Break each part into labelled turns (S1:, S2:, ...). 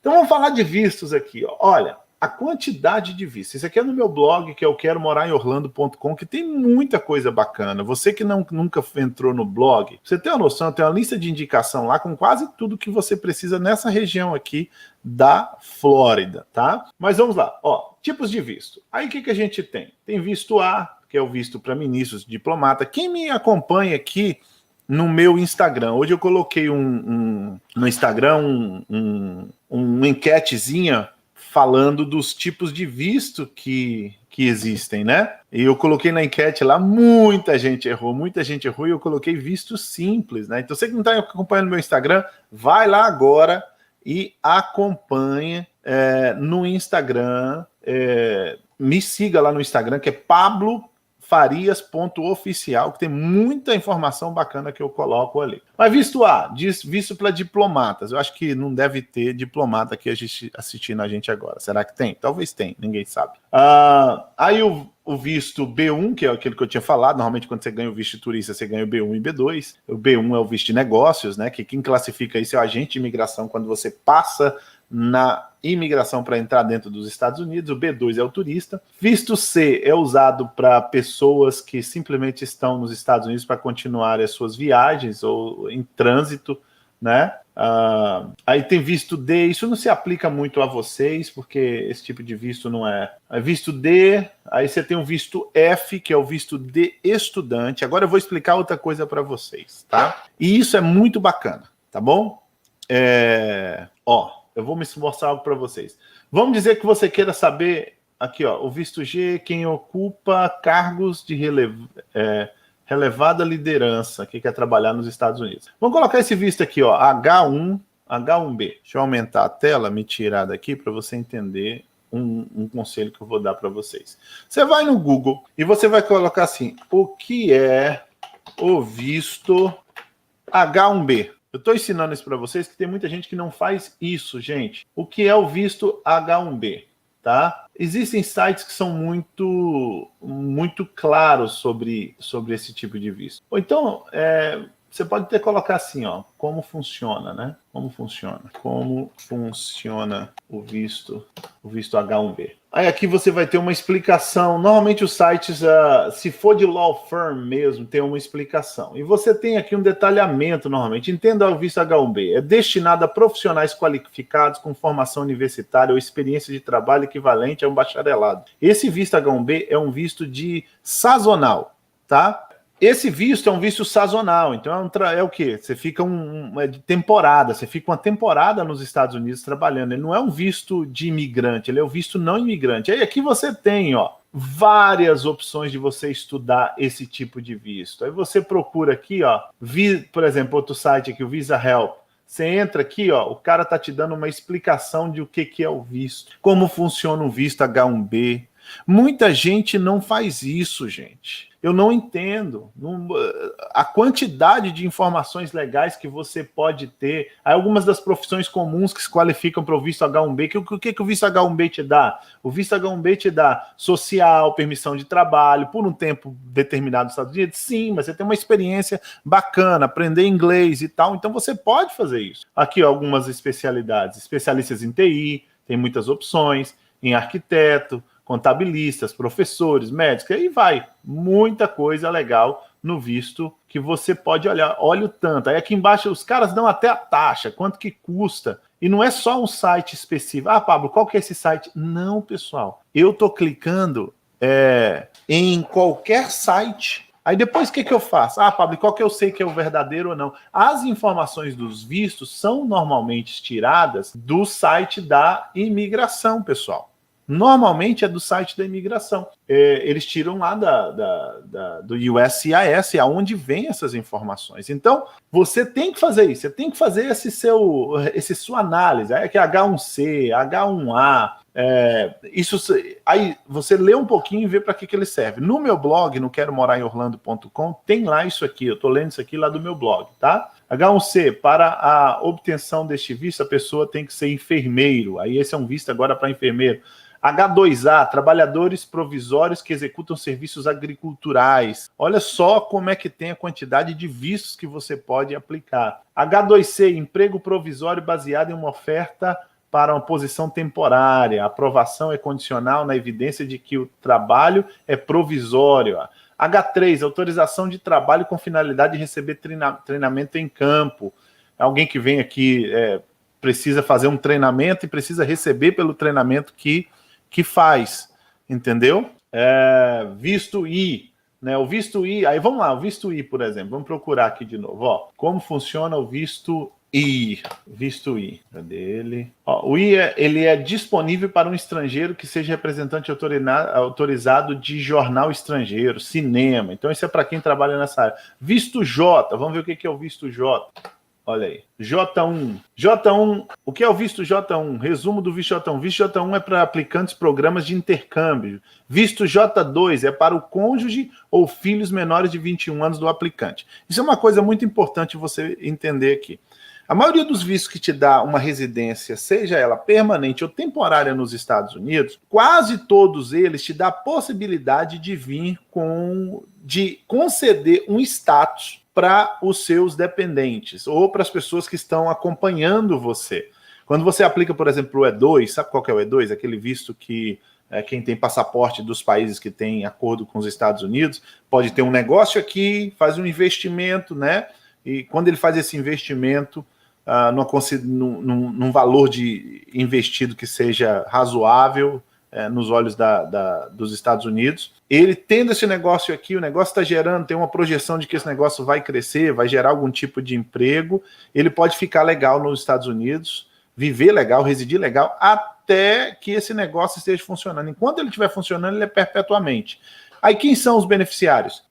S1: Então vamos falar de vistos aqui. Ó. Olha, a quantidade de vistos. Isso aqui é no meu blog, que é o queromoraemorlando.com, que tem muita coisa bacana. Você que nunca entrou no blog, você tem uma noção, tem uma lista de indicação lá com quase tudo que você precisa nessa região aqui da Flórida, tá? Mas vamos lá, ó, tipos de visto. Aí o que a gente tem? Tem visto A, que é o visto para ministros, diplomata. Quem me acompanha aqui no meu Instagram, hoje eu coloquei no Instagram uma enquetezinha falando dos tipos de visto que existem, né? E eu coloquei na enquete lá, muita gente errou e eu coloquei visto simples, né? Então você que não está acompanhando meu Instagram, vai lá agora e acompanha no Instagram, me siga lá no Instagram, que é pablofarias.oficial, que tem muita informação bacana que eu coloco ali. Mas visto A, visto para diplomatas. Eu acho que não deve ter diplomata aqui assistindo a gente agora. Será que tem? Talvez tem, ninguém sabe. Aí o visto B1, que é aquele que eu tinha falado, normalmente quando você ganha o visto de turista, você ganha o B1 e B2. O B1 é o visto de negócios, né? Que quem classifica isso é o agente de imigração quando você passa na imigração para entrar dentro dos Estados Unidos. O B2 é o turista. Visto C é usado para pessoas que simplesmente estão nos Estados Unidos para continuar as suas viagens ou em trânsito, né? Aí tem visto D, isso não se aplica muito a vocês, porque esse tipo de visto não é. Visto D, aí você tem o visto F, que é o visto de estudante. Agora eu vou explicar outra coisa para vocês, tá? E isso é muito bacana, tá bom? Eu vou me mostrar algo para vocês. Vamos dizer que você queira saber, aqui, ó, o visto G, quem ocupa cargos de relevada liderança, que quer trabalhar nos Estados Unidos. Vamos colocar esse visto aqui, ó, H1B. Deixa eu aumentar a tela, me tirar daqui para você entender um conselho que eu vou dar para vocês. Você vai no Google e você vai colocar assim, o que é o visto H1B? Eu estou ensinando isso para vocês, que tem muita gente que não faz isso, gente. O que é o visto H1B, tá? Existem sites que são muito claros sobre esse tipo de visto. Ou então, você pode até colocar assim, ó, como funciona, né? Como funciona o visto H1B. Aí aqui você vai ter uma explicação. Normalmente os sites, se for de law firm mesmo, tem uma explicação. E você tem aqui um detalhamento, normalmente. Entenda o visto H1B. É destinado a profissionais qualificados com formação universitária ou experiência de trabalho equivalente a um bacharelado. Esse visto H1B é um visto sazonal, tá? Esse visto é um visto sazonal, então é o quê? Você fica de temporada, você fica uma temporada nos Estados Unidos trabalhando. Ele não é um visto de imigrante, ele é um visto não imigrante. Aí aqui você tem, ó, várias opções de você estudar esse tipo de visto. Aí você procura aqui, ó, por exemplo, outro site aqui, o Visa Help. Você entra aqui, ó, o cara tá te dando uma explicação de o que é o visto, como funciona o visto H1B. Muita gente não faz isso, gente. Eu não entendo. A quantidade de informações legais que você pode ter. Há algumas das profissões comuns que se qualificam para o visto H1B. O que o visto H1B te dá? O visto H1B te dá social, permissão de trabalho, por um tempo determinado nos Estados Unidos. Sim, mas você tem uma experiência bacana, aprender inglês e tal. Então você pode fazer isso. Aqui, ó, algumas especialidades. Especialistas em TI, tem muitas opções. Em arquiteto, contabilistas, professores, médicos, aí vai. Muita coisa legal no visto que você pode olhar. Olha o tanto. Aí aqui embaixo os caras dão até a taxa, quanto que custa. E não é só um site específico. Ah, Pablo, qual que é esse site? Não, pessoal. Eu tô clicando em qualquer site. Aí depois o que eu faço? Ah, Pablo, qual que eu sei que é o verdadeiro ou não? As informações dos vistos são normalmente tiradas do site da imigração, pessoal. Normalmente é do site da imigração. Eles tiram lá do USCIS, aonde vem essas informações. Então, você tem que fazer isso. Você tem que fazer essa sua análise. Aí que H1C, H1A. Aí você lê um pouquinho e vê para que ele serve. No meu blog, no queromoraemorlando.com, tem lá isso aqui. Eu estou lendo isso aqui lá do meu blog, tá? H1C, para a obtenção deste visto, a pessoa tem que ser enfermeiro. Aí esse é um visto agora para enfermeiro. H2A, trabalhadores provisórios que executam serviços agriculturais. Olha só como é que tem a quantidade de vistos que você pode aplicar. H2C, emprego provisório baseado em uma oferta para uma posição temporária. A aprovação é condicional na evidência de que o trabalho é provisório. H3, autorização de trabalho com finalidade de receber treinamento em campo. Alguém que vem aqui precisa fazer um treinamento e precisa receber pelo treinamento que faz, entendeu? Visto I, né? O visto I, aí vamos lá, o visto I, por exemplo, vamos procurar aqui de novo, ó, como funciona o visto I, cadê ele? Ó, o I, ele é disponível para um estrangeiro que seja representante autorizado de jornal estrangeiro, cinema, então isso é para quem trabalha nessa área. Visto J, vamos ver o que é o visto J. Olha aí, J1, o que é o visto J1? Resumo do visto J1. Visto J1 é para aplicantes programas de intercâmbio. Visto J2 é para o cônjuge ou filhos menores de 21 anos do aplicante. Isso é uma coisa muito importante você entender aqui. A maioria dos vistos que te dá uma residência, seja ela permanente ou temporária nos Estados Unidos, quase todos eles te dão a possibilidade de vir de conceder um status para os seus dependentes ou para as pessoas que estão acompanhando você. Quando você aplica, por exemplo, o E2, sabe qual que é o E2? Aquele visto que quem tem passaporte dos países que têm acordo com os Estados Unidos pode ter um negócio aqui, faz um investimento, né? E quando ele faz esse investimento num valor de investido que seja razoável nos olhos dos Estados Unidos, ele tendo esse negócio aqui, o negócio está gerando, tem uma projeção de que esse negócio vai crescer, vai gerar algum tipo de emprego, ele pode ficar legal nos Estados Unidos, viver legal, residir legal, até que esse negócio esteja funcionando. Enquanto ele estiver funcionando, ele é perpetuamente. Aí quem são os beneficiários?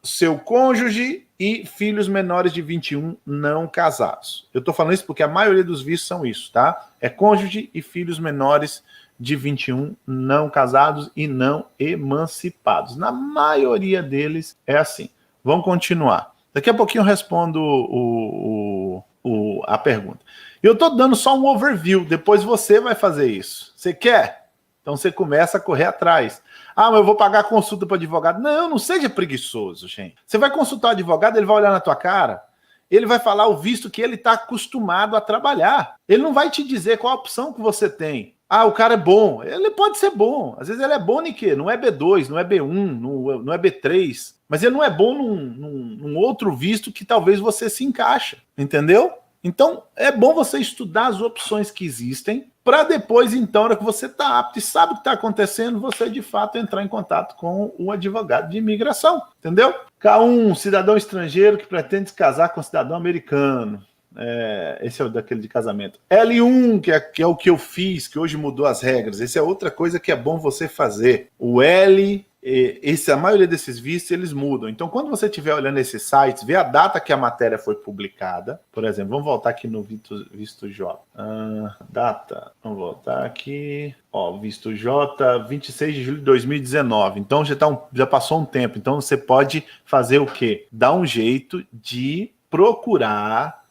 S1: Seu cônjuge e filhos menores de 21 não casados. Eu estou falando isso porque a maioria dos vistos são isso, tá? É cônjuge e filhos menores de 21 não casados e não emancipados. Na maioria deles é assim. Vamos continuar. Daqui a pouquinho eu respondo a pergunta. Eu estou dando só um overview, depois você vai fazer isso. Você quer? Então você começa a correr atrás. Ah, mas eu vou pagar consulta para advogado. Não seja preguiçoso, gente. Você vai consultar o advogado, ele vai olhar na tua cara, ele vai falar o visto que ele está acostumado a trabalhar. Ele não vai te dizer qual a opção que você tem. Ah, o cara é bom. Ele pode ser bom. Às vezes ele é bom em quê? Não é B2, não é B1, não é B3. Mas ele não é bom num outro visto que talvez você se encaixa. Entendeu? Então, é bom você estudar as opções que existem para depois, então, na hora que você está apto e sabe o que está acontecendo, você, de fato, entrar em contato com um advogado de imigração. Entendeu? K1, cidadão estrangeiro que pretende se casar com cidadão americano. Esse é o daquele de casamento. L1, que é o que eu fiz, que hoje mudou as regras. Essa é outra coisa que é bom você fazer. O L, a maioria desses vistos, eles mudam. Então, quando você estiver olhando esses sites, vê a data que a matéria foi publicada. Por exemplo, vamos voltar aqui no visto J. Data, vamos voltar aqui. Ó, visto J, 26 de julho de 2019. Então, já passou um tempo. Então, você pode fazer o quê? Dar um jeito de procurar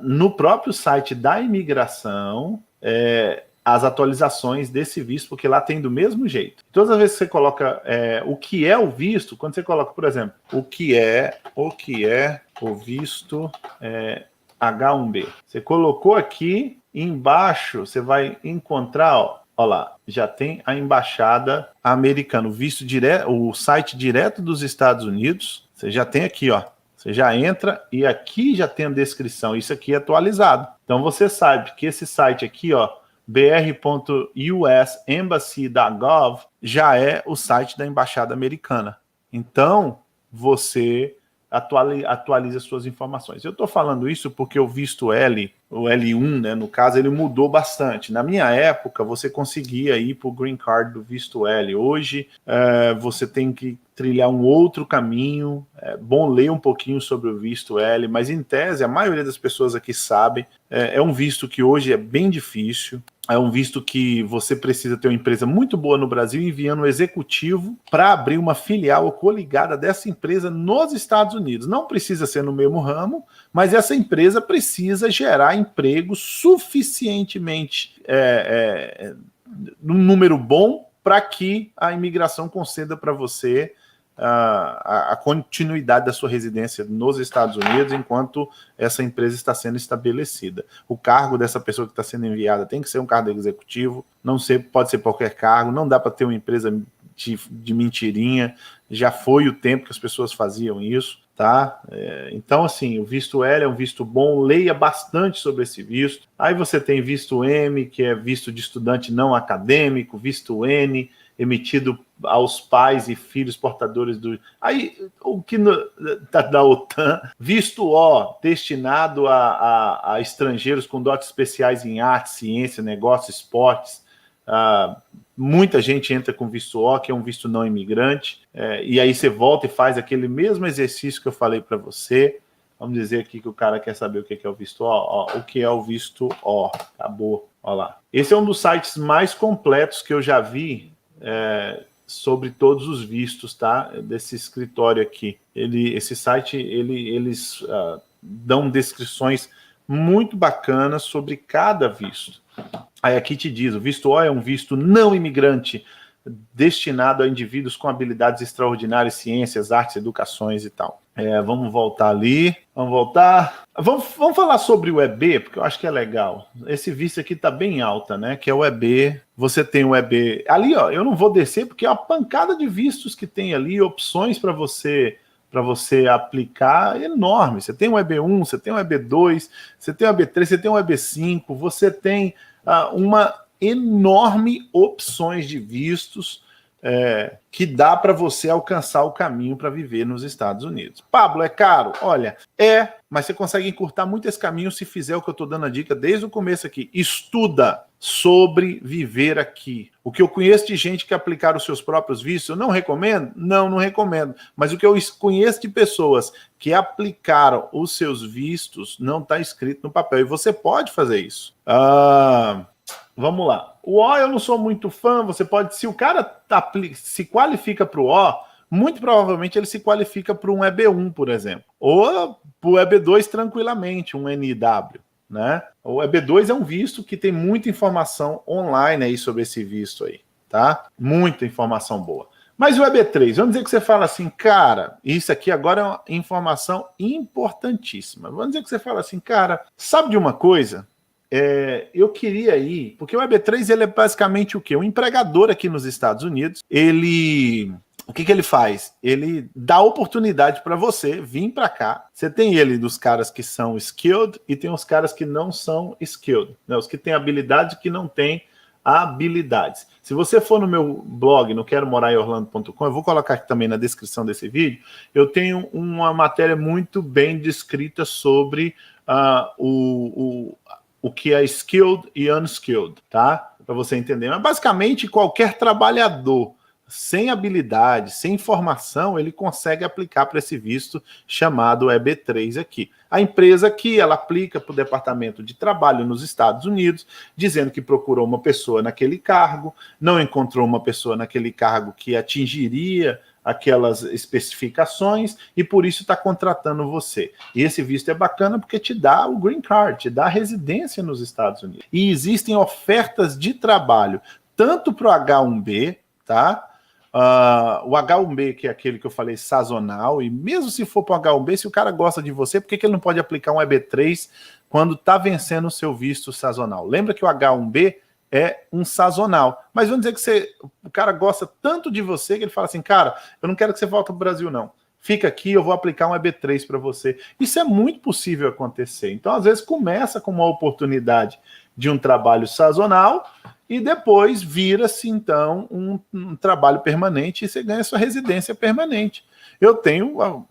S1: no próprio site da imigração as atualizações desse visto, porque lá tem do mesmo jeito. Todas as vezes que você coloca o que é o visto, quando você coloca, por exemplo, o que é o visto H1B, você colocou aqui embaixo, você vai encontrar, ó lá, já tem a embaixada americana, o visto direto, o site direto dos Estados Unidos, você já tem aqui, ó. Você já entra e aqui já tem a descrição. Isso aqui é atualizado. Então você sabe que esse site aqui, ó, br.usembassy.gov, já é o site da Embaixada Americana. Então você atualiza suas informações. Eu estou falando isso porque o visto L, o L1, né, no caso, ele mudou bastante. Na minha época, você conseguia ir para o Green Card do visto L. Hoje, você tem que trilhar um outro caminho. É bom ler um pouquinho sobre o visto L, mas em tese, a maioria das pessoas aqui sabem, é um visto que hoje é bem difícil. É um visto que você precisa ter uma empresa muito boa no Brasil enviando um executivo para abrir uma filial ou coligada dessa empresa nos Estados Unidos. Não precisa ser no mesmo ramo, mas essa empresa precisa gerar emprego suficientemente num número bom para que a imigração conceda para você a continuidade da sua residência nos Estados Unidos enquanto essa empresa está sendo estabelecida. O cargo dessa pessoa que está sendo enviada tem que ser um cargo executivo, pode ser qualquer cargo, não dá para ter uma empresa de mentirinha, já foi o tempo que as pessoas faziam isso, tá? Então, assim, o visto L é um visto bom, leia bastante sobre esse visto. Aí você tem visto M, que é visto de estudante não acadêmico, visto N, emitido aos pais e filhos portadores do... Aí, o que da OTAN, visto O, destinado a estrangeiros com dotes especiais em arte, ciência, negócios, esportes. Muita gente entra com visto O, que é um visto não imigrante, e aí você volta e faz aquele mesmo exercício que eu falei para você. Vamos dizer aqui que o cara quer saber o que é o visto O. O que é o visto O? Acabou. Olha lá. Esse é um dos sites mais completos que eu já vi sobre todos os vistos, tá? Desse escritório aqui. Esse site, eles dão descrições muito bacanas sobre cada visto. Aí aqui te diz, o visto O é um visto não imigrante destinado a indivíduos com habilidades extraordinárias, ciências, artes, educações e tal. Vamos voltar ali. Vamos voltar. Vamos falar sobre o EB, porque eu acho que é legal. Esse visto aqui tá bem alta, né? Que é o EB. Você tem o EB. Ali, ó, eu não vou descer, porque é uma pancada de vistos que tem ali, opções para você aplicar enorme. Você tem o EB1, você tem o EB2, você tem o EB3, você tem o EB5, você tem uma enorme opções de vistos que dá para você alcançar o caminho para viver nos Estados Unidos. Pablo, é caro? Olha, mas você consegue encurtar muito esse caminho se fizer o que eu estou dando a dica desde o começo aqui. Estuda sobre viver aqui. O que eu conheço de gente que aplicaram os seus próprios vistos, eu não recomendo? Não recomendo. Mas o que eu conheço de pessoas que aplicaram os seus vistos não está escrito no papel. E você pode fazer isso. Vamos lá. O O eu não sou muito fã. Você pode, se o cara se qualifica para o O, muito provavelmente ele se qualifica para um EB1, por exemplo. Ou para o EB2 tranquilamente, um NIW. Né? O EB2 é um visto que tem muita informação online aí sobre esse visto aí, tá? Muita informação boa. Mas o EB3, vamos dizer que você fala assim, cara, isso aqui agora é uma informação importantíssima. Vamos dizer que você fala assim, cara, sabe de uma coisa? Eu queria ir, porque o EB3 ele é basicamente o quê? Um empregador aqui nos Estados Unidos. O que ele faz? Ele dá oportunidade para você vir para cá. Você tem ele dos caras que são skilled e tem os caras que não são skilled, né? Os que têm habilidade e que não têm habilidades. Se você for no meu blog, no queromoraremorlando.com, eu vou colocar aqui também na descrição desse vídeo, eu tenho uma matéria muito bem descrita sobre o que é skilled e unskilled, tá? Para você entender. Mas basicamente qualquer trabalhador sem habilidade, sem formação, ele consegue aplicar para esse visto chamado EB3 aqui. A empresa aqui, ela aplica para o Departamento de Trabalho nos Estados Unidos, dizendo que procurou uma pessoa naquele cargo, não encontrou uma pessoa naquele cargo que atingiria aquelas especificações e por isso está contratando você. E esse visto é bacana porque te dá o green card, te dá a residência nos Estados Unidos. E existem ofertas de trabalho, tanto para o H1B, tá? O H1B, que é aquele que eu falei sazonal, e mesmo se for para o H1B, se o cara gosta de você, por que ele não pode aplicar um EB3 quando está vencendo o seu visto sazonal? Lembra que o H1B é um sazonal, mas vamos dizer que o cara gosta tanto de você que ele fala assim, cara, eu não quero que você volte para o Brasil não, fica aqui, eu vou aplicar um EB3 para você. Isso é muito possível acontecer. Então, às vezes, começa com uma oportunidade de um trabalho sazonal e depois vira-se, então, um trabalho permanente e você ganha sua residência permanente. Eu tenho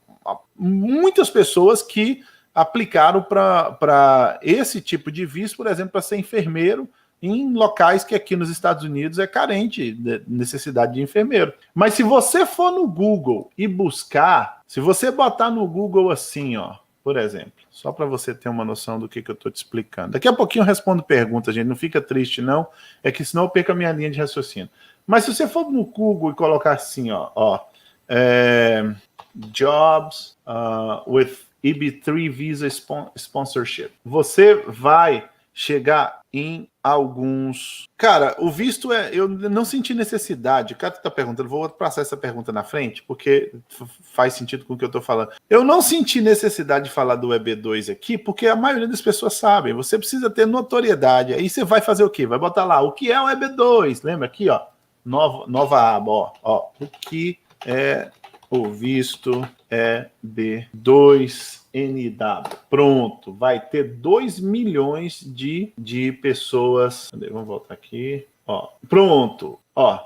S1: muitas pessoas que aplicaram para esse tipo de visto, por exemplo, para ser enfermeiro em locais que aqui nos Estados Unidos é carente de necessidade de enfermeiro. Mas se você for no Google e buscar, se você botar no Google assim, ó, por exemplo, só para você ter uma noção do que eu estou te explicando. Daqui a pouquinho eu respondo perguntas, gente, não fica triste não, é que senão eu perco a minha linha de raciocínio. Mas se você for no Google e colocar assim, ó jobs with EB3 visa sponsorship, você vai chegar em alguns... Cara, o visto eu não senti necessidade. O cara tá perguntando, vou passar essa pergunta na frente, porque faz sentido com o que eu tô falando. Eu não senti necessidade de falar do EB2 aqui, porque a maioria das pessoas sabem. Você precisa ter notoriedade. Aí você vai fazer o quê? Vai botar lá, o que é o EB2? Lembra aqui, ó, nova aba, ó. O que é o visto EB2NW? Pronto, vai ter 2 milhões de pessoas. Vamos voltar aqui. Ó, pronto, ó.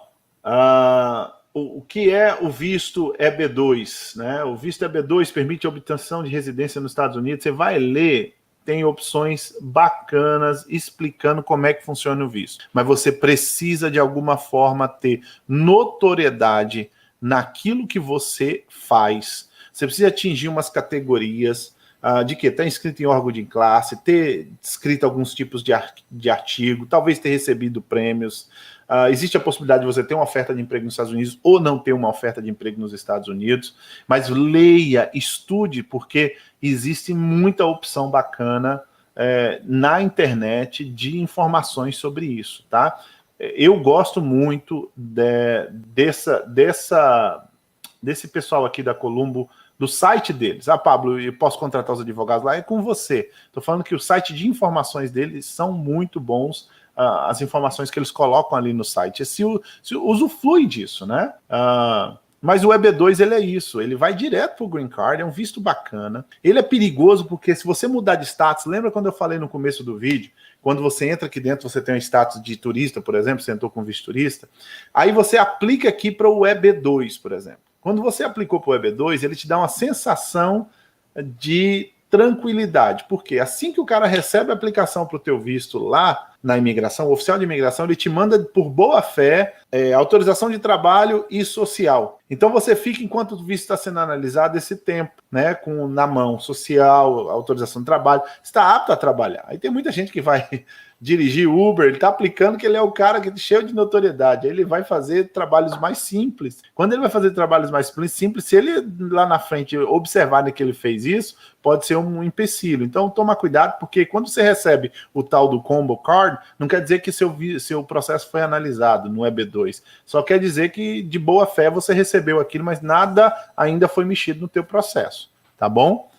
S1: O que é o visto EB2, né? O visto EB2 permite a obtenção de residência nos Estados Unidos. Você vai ler, tem opções bacanas explicando como é que funciona o visto. Mas você precisa, de alguma forma, ter notoriedade naquilo que você faz. Você precisa atingir umas categorias de que estar inscrito em órgão de classe, ter escrito alguns tipos de artigo, talvez ter recebido prêmios. Existe a possibilidade de você ter uma oferta de emprego nos Estados Unidos ou não ter uma oferta de emprego nos Estados Unidos, mas leia, estude, porque existe muita opção bacana na internet de informações sobre isso, tá? Eu gosto muito desse pessoal aqui da Columbo, do site deles. Pablo, eu posso contratar os advogados lá? É com você. Estou falando que o site de informações deles são muito bons, as informações que eles colocam ali no site. Se usufrui disso, né? Mas o EB2, ele é isso, ele vai direto para o Green Card, é um visto bacana. Ele é perigoso porque se você mudar de status, lembra quando eu falei no começo do vídeo, quando você entra aqui dentro, você tem um status de turista, por exemplo, você entrou com visto turista, aí você aplica aqui para o EB2, por exemplo. Quando você aplicou para o EB2, ele te dá uma sensação de tranquilidade, porque assim que o cara recebe a aplicação para o teu visto lá na imigração, o oficial de imigração, ele te manda por boa fé autorização de trabalho e social. Então você fica, enquanto o visto está sendo analisado, esse tempo, né, na mão, social, autorização de trabalho, está apto a trabalhar. Aí tem muita gente que vai dirigir Uber, ele está aplicando que ele é o cara que cheio de notoriedade, aí ele vai fazer trabalhos mais simples. Quando ele vai fazer trabalhos mais simples, se ele lá na frente observar que ele fez isso, pode ser um empecilho. Então toma cuidado, porque quando você recebe o tal do Combo Card, não quer dizer que seu processo foi analisado no EB2, só quer dizer que de boa fé você recebeu aquilo, mas nada ainda foi mexido no teu processo, tá bom?